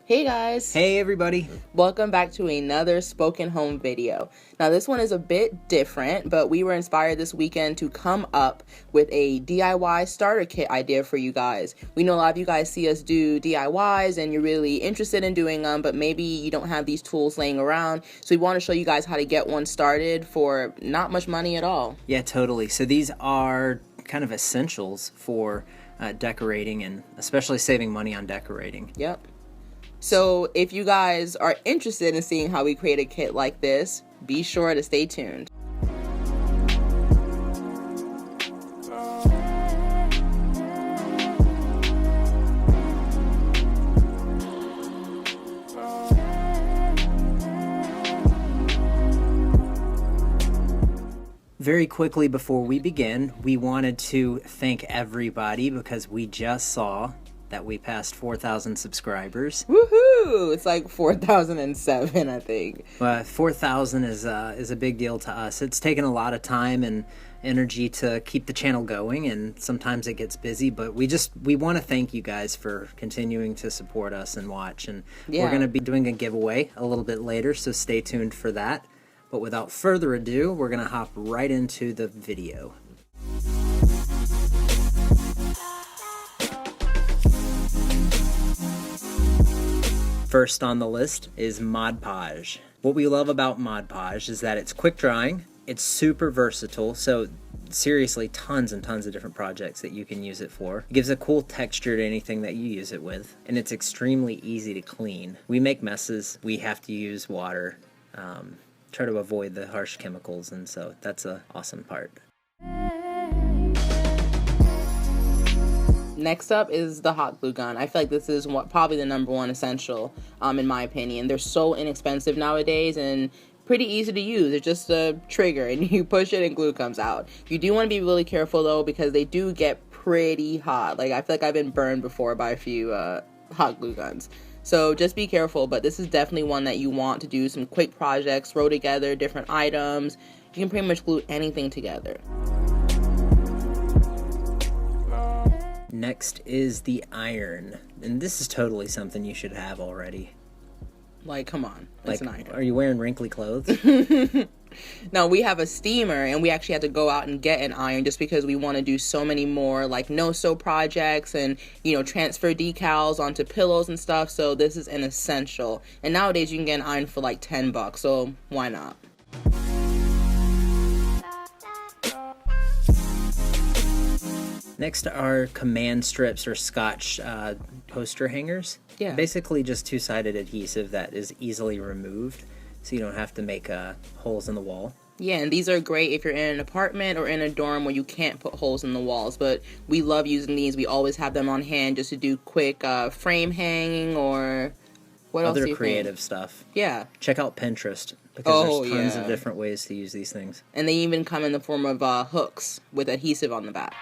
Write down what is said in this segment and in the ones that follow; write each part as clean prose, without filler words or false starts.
Hey guys! Hey everybody! Welcome back to another SpokenHome video. Now this one is a bit different, but we were inspired this weekend to come up with a DIY starter kit idea for you guys. We know a lot of you guys see us do DIYs and you're really interested in doing them, but maybe you don't have these tools laying around. So we want to show you guys how to get one started for not much money at all. Yeah, totally. So these are kind of essentials for decorating and especially saving money on decorating. Yep. So if you guys are interested in seeing how we create a kit like this, be sure to stay tuned. Very quickly before we begin, we wanted to thank everybody because we just saw that we passed 4,000 subscribers. Woohoo! It's like 4,007, I think. 4,000 is a big deal to us. It's taken a lot of time and energy to keep the channel going, and sometimes it gets busy, but we want to thank you guys for continuing to support us and watch. And we're going to be doing a giveaway a little bit later, so stay tuned for that. But without further ado, we're going to hop right into the video. First on the list is Mod Podge. What we love about Mod Podge is that it's quick drying, it's super versatile, so seriously tons and tons of different projects that you can use it for. It gives a cool texture to anything that you use it with, and it's extremely easy to clean. We make messes, we have to use water, try to avoid the harsh chemicals, and so that's an awesome part. Next up is the hot glue gun. I feel like this is probably the #1 essential, in my opinion. They're so inexpensive nowadays and pretty easy to use. It's just a trigger and you push it and glue comes out. You do want to be really careful though because they do get pretty hot. Like I feel like I've been burned before by a few hot glue guns. So just be careful, but this is definitely one that you want to do some quick projects, throw together different items. You can pretty much glue anything together. Next is the iron, and this is totally something you should have already. Like, come on, it's an iron. Are you wearing wrinkly clothes? No, we have a steamer, and we actually had to go out and get an iron just because we want to do so many more, like, no-sew projects and, you know, transfer decals onto pillows and stuff, so this is an essential. And nowadays, you can get an iron for, like, $10, so why not? Next are command strips or Scotch poster hangers. Yeah. Basically just two-sided adhesive that is easily removed, so you don't have to make holes in the wall. Yeah, and these are great if you're in an apartment or in a dorm where you can't put holes in the walls, but we love using these. We always have them on hand just to do quick frame hanging or what else do you creative think? Stuff. Yeah. Check out Pinterest because there's tons of different ways to use these things. And they even come in the form of hooks with adhesive on the back.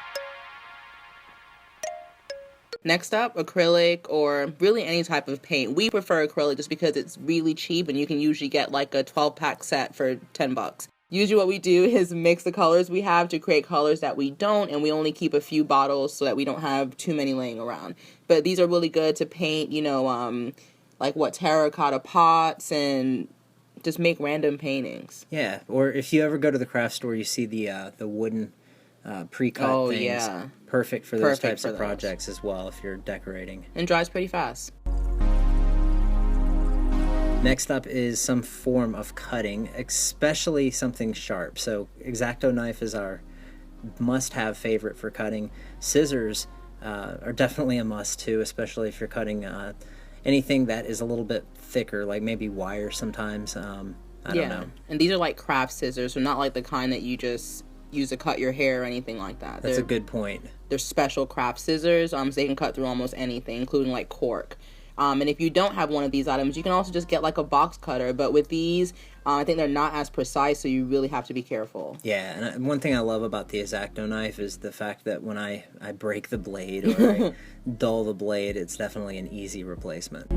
Next up, acrylic or really any type of paint. We prefer acrylic just because it's really cheap and you can usually get like a 12-pack set for $10. Usually what we do is mix the colors we have to create colors that we don't, and we only keep a few bottles so that we don't have too many laying around. But these are really good to paint, you know, like terracotta pots and just make random paintings. Yeah, or if you ever go to the craft store, you see the wooden pre-cut things. Yeah. Perfect for those types of projects as well if you're decorating. And dries pretty fast. Next up is some form of cutting, especially something sharp. So X-Acto Knife is our must-have favorite for cutting. Scissors are definitely a must too, especially if you're cutting anything that is a little bit thicker, like maybe wire sometimes. I don't know. And these are like craft scissors, so not like the kind that you just use to cut your hair or anything like that. That's a good point. They're special craft scissors, so they can cut through almost anything, including like cork. And if you don't have one of these items, you can also just get like a box cutter. But with these, I think they're not as precise, so you really have to be careful. Yeah, and one thing I love about the X-Acto knife is the fact that when I break the blade or I dull the blade, it's definitely an easy replacement.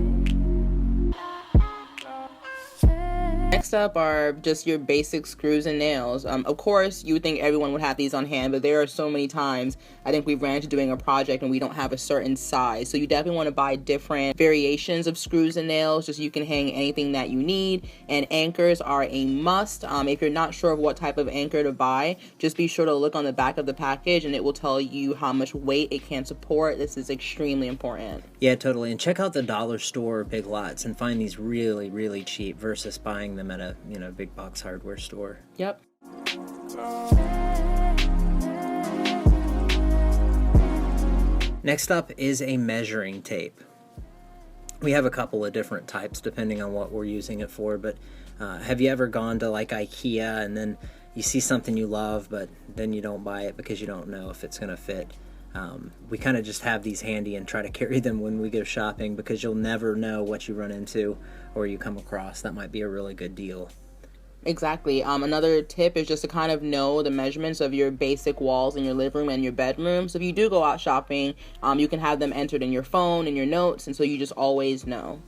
Next up are just your basic screws and nails. Of course, you would think everyone would have these on hand, but there are so many times I think we've ran into doing a project and we don't have a certain size. So you definitely want to buy different variations of screws and nails, just so you can hang anything that you need. And anchors are a must. If you're not sure of what type of anchor to buy, just be sure to look on the back of the package and it will tell you how much weight it can support. This is extremely important. Yeah, totally. And check out the dollar store or Big Lots and find these really, really cheap versus buying them at a big box hardware store. Yep. Next up is a measuring tape. We have a couple of different types depending on what we're using it for, but have you ever gone to like IKEA and then you see something you love, but then you don't buy it because you don't know if it's going to fit? We kind of just have these handy and try to carry them when we go shopping because you'll never know what you run into or you come across. That might be a really good deal. Exactly. Another tip is just to kind of know the measurements of your basic walls in your living room and your bedroom. So if you do go out shopping, you can have them entered in your phone, in your notes, and so you just always know.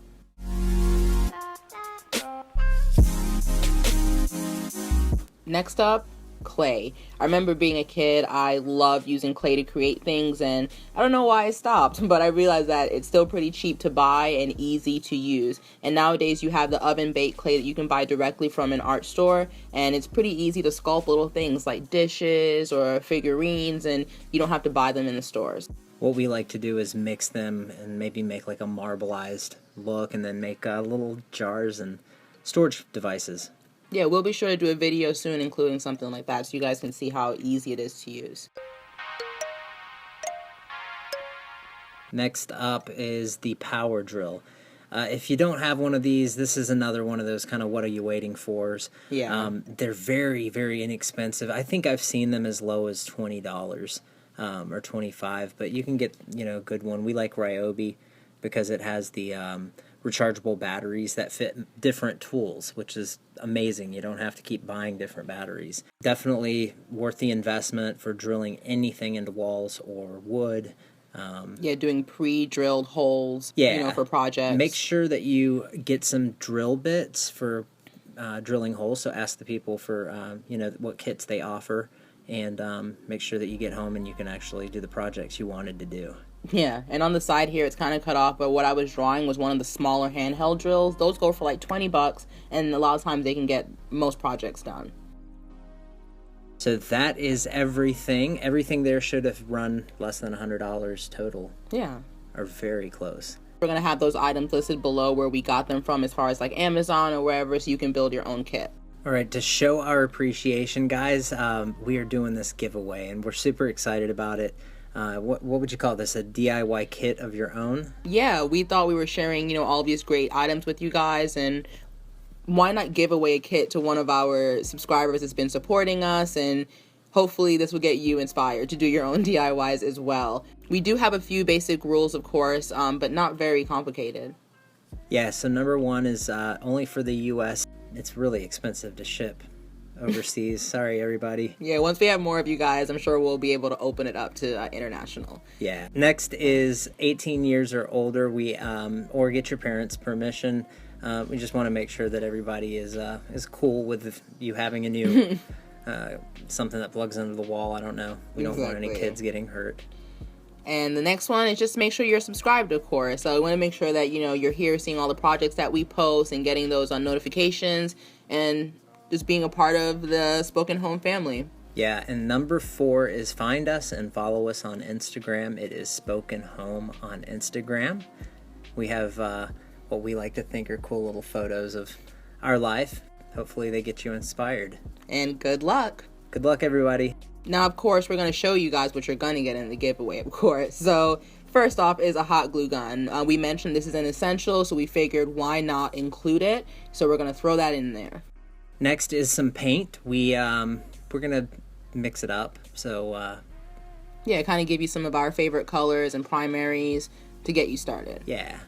Next up, clay. I remember being a kid, I loved using clay to create things, and I don't know why I stopped, but I realized that it's still pretty cheap to buy and easy to use. And nowadays you have the oven baked clay that you can buy directly from an art store, and it's pretty easy to sculpt little things like dishes or figurines, and you don't have to buy them in the stores. What we like to do is mix them and maybe make like a marbleized look and then make little jars and storage devices. Yeah, we'll be sure to do a video soon including something like that so you guys can see how easy it is to use. Next up is the power drill. If you don't have one of these, this is another one of those kind of what are you waiting fors. Yeah. They're very, very inexpensive. I think I've seen them as low as $20 or $25, but you can get a good one. We like Ryobi because it has the rechargeable batteries that fit different tools, which is amazing. You don't have to keep buying different batteries. Definitely worth the investment for drilling anything into walls or wood. Doing pre-drilled holes, for projects. Make sure that you get some drill bits for drilling holes, so ask the people for what kits they offer, and make sure that you get home and you can actually do the projects you wanted to do. Yeah, and on the side here, it's kind of cut off, but what I was drawing was one of the smaller handheld drills. Those go for like $20, and a lot of times they can get most projects done. So that is everything. Everything there should have run less than $100 total. Yeah. Or very close. We're going to have those items listed below where we got them from as far as like Amazon or wherever, so you can build your own kit. All right, to show our appreciation, guys, we are doing this giveaway, and we're super excited about it. What would you call this, a DIY kit of your own? Yeah, we thought we were sharing, all these great items with you guys, and why not give away a kit to one of our subscribers that's been supporting us, and hopefully this will get you inspired to do your own DIYs as well. We do have a few basic rules, of course, but not very complicated. Yeah, so number one is only for the U.S. It's really expensive to ship overseas. Sorry, everybody. Yeah, once we have more of you guys, I'm sure we'll be able to open it up to international. Yeah. Next is 18 years or older. Or get your parents' permission. We just want to make sure that everybody is cool with you having a new something that plugs into the wall. I don't know. We don't want any kids getting hurt. And the next one is just make sure you're subscribed, of course. So we want to make sure that you're here seeing all the projects that we post and getting those on notifications and just being a part of the SpokenHome family. Yeah, and number 4 is find us and follow us on Instagram. It is SpokenHome on Instagram. We have what we like to think are cool little photos of our life. Hopefully they get you inspired. And good luck. Good luck, everybody. Now, of course, we're going to show you guys what you're going to get in the giveaway, of course. So first off is a hot glue gun. We mentioned this is an essential, so we figured why not include it. So we're going to throw that in there. Next is some paint. We're gonna mix it up. So kind of give you some of our favorite colors and primaries to get you started. Yeah.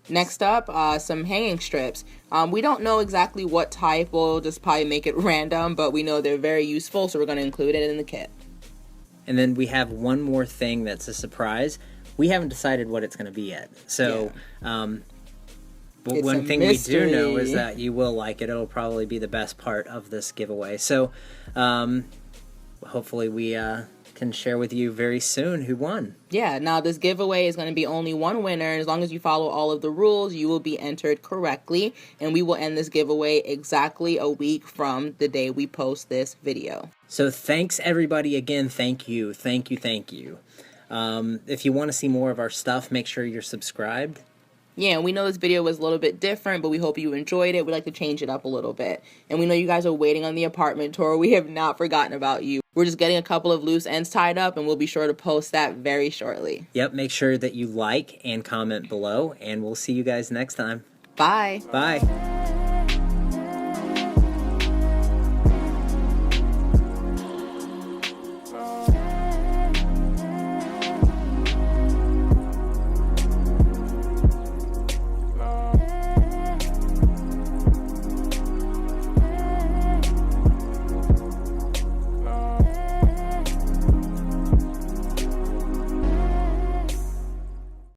Next up, some hanging strips. We don't know exactly what type. We'll just probably make it random, but we know they're very useful, so we're going to include it in the kit. And then we have one more thing that's a surprise. We haven't decided what it's going to be yet. So But It's one a thing we do know mystery. is that you will like it. It'll probably be the best part of this giveaway. So hopefully we can share with you very soon who won. Yeah, now this giveaway is going to be only one winner. As long as you follow all of the rules, you will be entered correctly. And we will end this giveaway exactly a week from the day we post this video. So thanks everybody again. Thank you. Thank you. Thank you. If you want to see more of our stuff, make sure you're subscribed. Yeah, we know this video was a little bit different, but we hope you enjoyed it. We'd like to change it up a little bit. And we know you guys are waiting on the apartment tour. We have not forgotten about you. We're just getting a couple of loose ends tied up, and we'll be sure to post that very shortly. Yep, make sure that you like and comment below, and we'll see you guys next time. Bye. Bye.